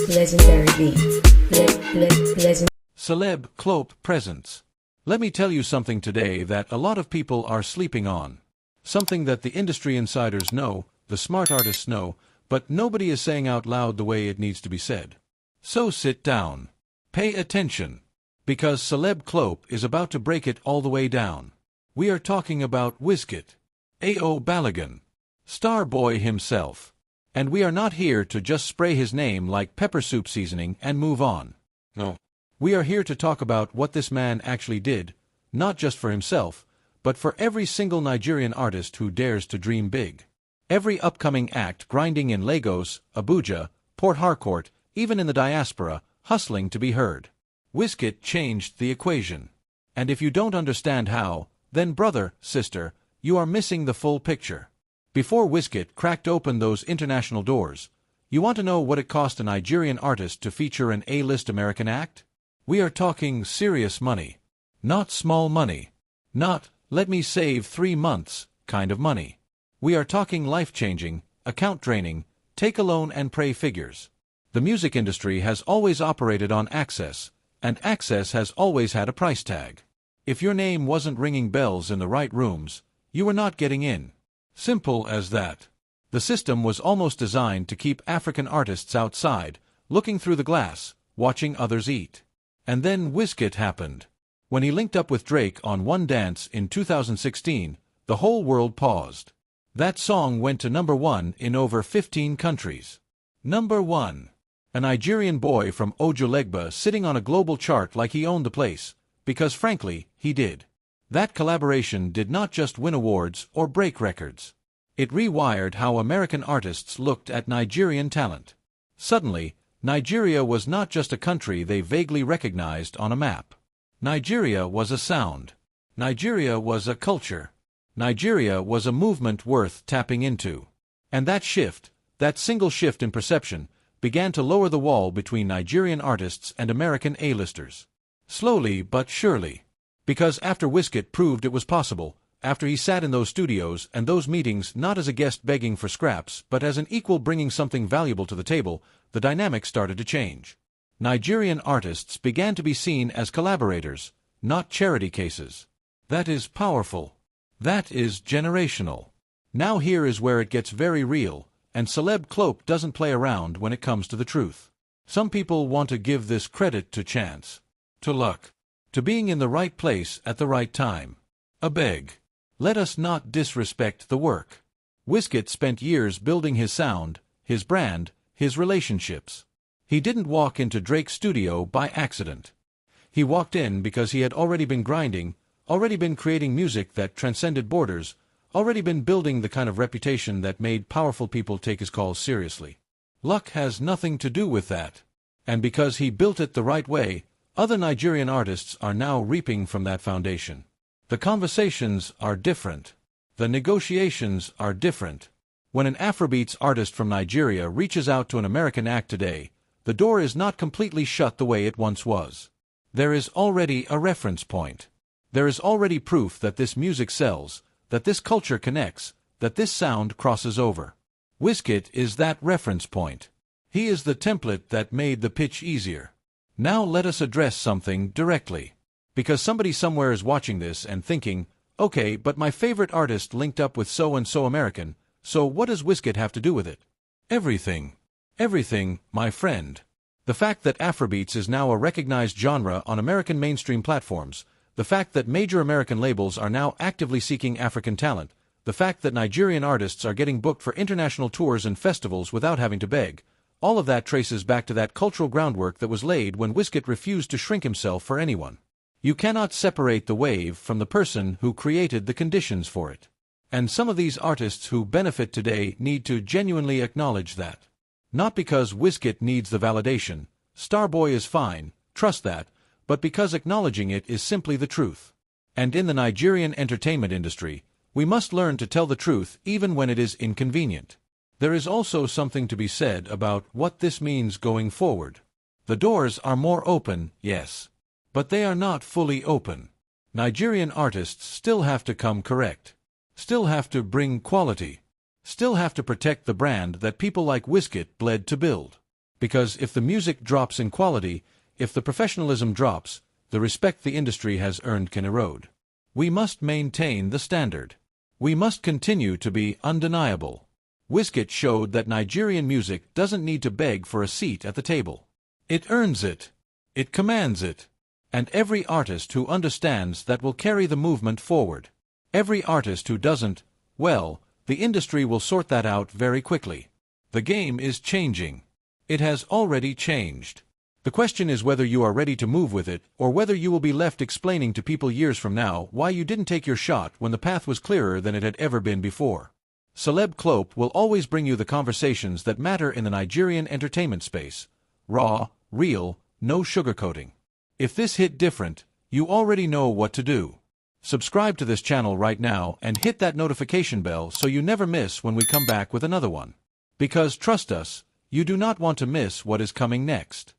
Legendary beats. Legend. Celeb Clope presents. Let me tell you something today that a lot of people are sleeping on. Something that the industry insiders know, the smart artists know, but nobody is saying out loud the way it needs to be said. So sit down. Pay attention. Because Celeb Clope is about to break it all the way down. We are talking about Wizkid. A.O. Balogun. Star boy himself. And we are not here to just spray his name like pepper soup seasoning and move on. No. We are here to talk about what this man actually did, not just for himself, but for every single Nigerian artist who dares to dream big. Every upcoming act grinding in Lagos, Abuja, Port Harcourt, even in the diaspora, hustling to be heard. Wizkid changed the equation. And if you don't understand how, then brother, sister, you are missing the full picture. Before Wizkid cracked open those international doors, you want to know what it cost a Nigerian artist to feature an A-list American act? We are talking serious money. Not small money. Not, let me save 3 months, kind of money. We are talking life-changing, account-draining, take a loan and pray figures. The music industry has always operated on access, and access has always had a price tag. If your name wasn't ringing bells in the right rooms, you were not getting in. Simple as that. The system was almost designed to keep African artists outside, looking through the glass, watching others eat. And then Wizkid happened. When he linked up with Drake on One Dance in 2016, the whole world paused. That song went to #1 in over 15 countries. #1. A Nigerian boy from Ojulegba sitting on a global chart like he owned the place, because frankly, he did. That collaboration did not just win awards or break records. It rewired how American artists looked at Nigerian talent. Suddenly, Nigeria was not just a country they vaguely recognized on a map. Nigeria was a sound. Nigeria was a culture. Nigeria was a movement worth tapping into. And that shift, that single shift in perception, began to lower the wall between Nigerian artists and American A-listers. Slowly but surely. Because after Wizkid proved it was possible, after he sat in those studios and those meetings not as a guest begging for scraps but as an equal bringing something valuable to the table, the dynamic started to change. Nigerian artists began to be seen as collaborators, not charity cases. That is powerful. That is generational. Now here is where it gets very real, and Celeb Clope doesn't play around when it comes to the truth. Some people want to give this credit to chance, to luck, to being in the right place at the right time. I beg. Let us not disrespect the work. Wizkid spent years building his sound, his brand, his relationships. He didn't walk into Drake's studio by accident. He walked in because he had already been grinding, already been creating music that transcended borders, already been building the kind of reputation that made powerful people take his calls seriously. Luck has nothing to do with that. And because he built it the right way, other Nigerian artists are now reaping from that foundation. The conversations are different. The negotiations are different. When an Afrobeats artist from Nigeria reaches out to an American act today, the door is not completely shut the way it once was. There is already a reference point. There is already proof that this music sells, that this culture connects, that this sound crosses over. Wizkid is that reference point. He is the template that made the pitch easier. Now let us address something directly. Because somebody somewhere is watching this and thinking, okay, but my favorite artist linked up with so-and-so American, so what does Wizkid have to do with it? Everything. Everything, my friend. The fact that Afrobeats is now a recognized genre on American mainstream platforms, the fact that major American labels are now actively seeking African talent, the fact that Nigerian artists are getting booked for international tours and festivals without having to beg, all of that traces back to that cultural groundwork that was laid when Wizkid refused to shrink himself for anyone. You cannot separate the wave from the person who created the conditions for it. And some of these artists who benefit today need to genuinely acknowledge that. Not because Wizkid needs the validation, Starboy is fine, trust that, but because acknowledging it is simply the truth. And in the Nigerian entertainment industry, we must learn to tell the truth even when it is inconvenient. There is also something to be said about what this means going forward. The doors are more open, yes. But they are not fully open. Nigerian artists still have to come correct. Still have to bring quality. Still have to protect the brand that people like Wizkid bled to build. Because if the music drops in quality, if the professionalism drops, the respect the industry has earned can erode. We must maintain the standard. We must continue to be undeniable. Wizkid showed that Nigerian music doesn't need to beg for a seat at the table. It earns it. It commands it. And every artist who understands that will carry the movement forward. Every artist who doesn't, well, the industry will sort that out very quickly. The game is changing. It has already changed. The question is whether you are ready to move with it, or whether you will be left explaining to people years from now why you didn't take your shot when the path was clearer than it had ever been before. Celeb Clope will always bring you the conversations that matter in the Nigerian entertainment space. Raw, real, no sugarcoating. If this hit different, you already know what to do. Subscribe to this channel right now and hit that notification bell so you never miss when we come back with another one. Because trust us, you do not want to miss what is coming next.